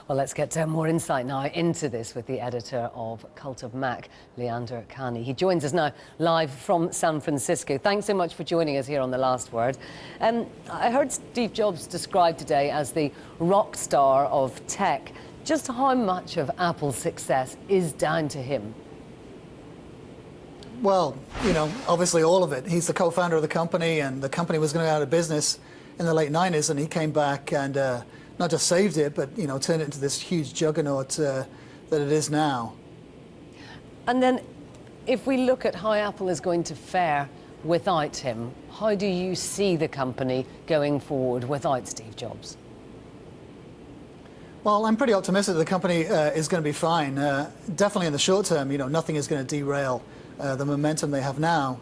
Well, let's get more insight now into this with the editor of Cult of Mac, Andrea Catherwood. He joins us now live from San Francisco. Thanks so much for joining us here on The Last Word. I heard Steve Jobs described today as the rock star of tech. Just how much of Apple's success is down to him? Well, obviously all of it. He's the co-founder of the company, and the company was going to go out of business in the late 90s, and he came back and not just saved it, but turned it into this huge juggernaut that it is now. And then, if we look at how Apple is going to fare without him, how do you see the company going forward without Steve Jobs? Well, I'm pretty optimistic that the company is going to be fine. Definitely in the short term, nothing is going to derail the momentum they have now.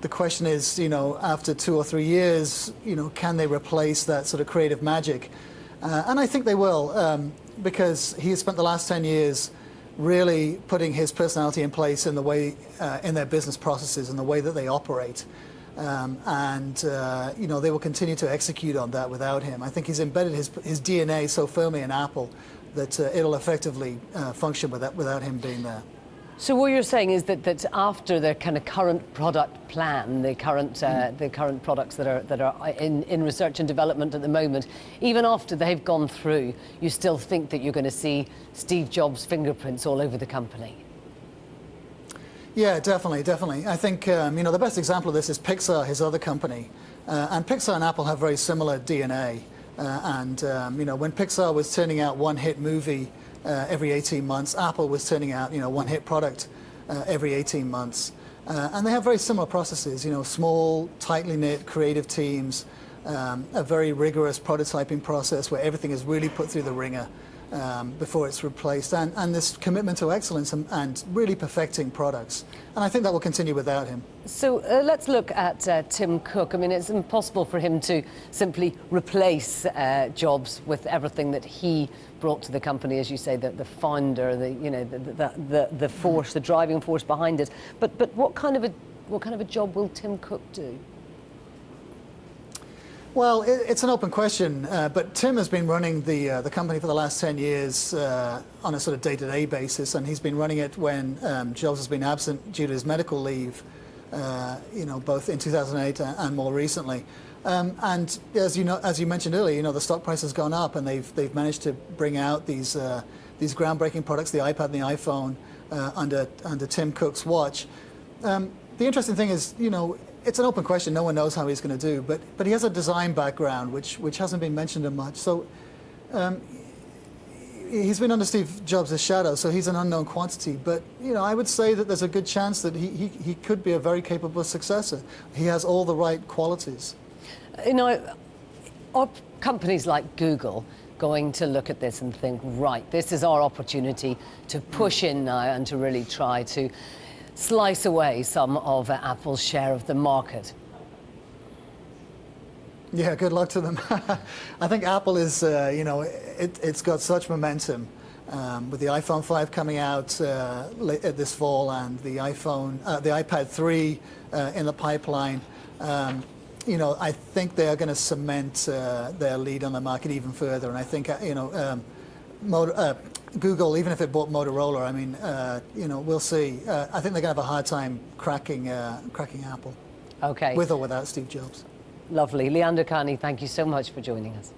The question is, after 2 or 3 years, can they replace that sort of creative magic? And I think they will, because he has spent the last 10 years really putting his personality in place in the way, in their business processes and the way that they operate. They will continue to execute on that without him. I think he's embedded his DNA so firmly in Apple that it'll effectively function without him being there. So what you're saying is that after their kind of current product plan, the current products that are in research and development at the moment, even after they've gone through, you still think that you're going to see Steve Jobs' fingerprints all over the company? Yeah, definitely. I think the best example of this is Pixar, his other company, and Pixar and Apple have very similar DNA. When Pixar was turning out one-hit movie every 18 months, Apple was turning out one-hit product every 18 months, and they have very similar processes. Small, tightly knit, creative teams, a very rigorous prototyping process where everything is really put through the ringer before it's replaced, and this commitment to excellence and really perfecting products. And I think that will continue without him. So let's look at Tim Cook. I mean, it's impossible for him to simply replace Jobs with everything that he brought to the company, as you say, the founder, the force, the driving force behind it. But what kind of a job will Tim Cook do? Well, it's an open question, but Tim has been running the company for the last 10 years on a sort of day-to-day basis, and he's been running it when Jobs has been absent due to his medical leave, both in 2008 and more recently. And as you mentioned earlier, the stock price has gone up, and they've managed to bring out these groundbreaking products, the iPad and the iPhone, under Tim Cook's watch. The interesting thing is, it's an open question. No one knows how he's going to do, but he has a design background which hasn't been mentioned much. So he's been under Steve Jobs' shadow, so he's an unknown quantity. But I would say that there's a good chance that he could be a very capable successor. He has all the right qualities. Are companies like Google going to look at this and think, right, this is our opportunity to push in now and to really try to slice away some of Apple's share of the market? Yeah, good luck to them. I think Apple is, it's got such momentum with the iPhone 5 coming out this fall, and the iPad 3 in the pipeline. I think they are going to cement their lead on the market even further, and I think Google, even if it bought Motorola, I mean, we'll see. I think they're going to have a hard time cracking Apple. Okay. With or without Steve Jobs. Lovely. Andrea Catherwood, thank you so much for joining us.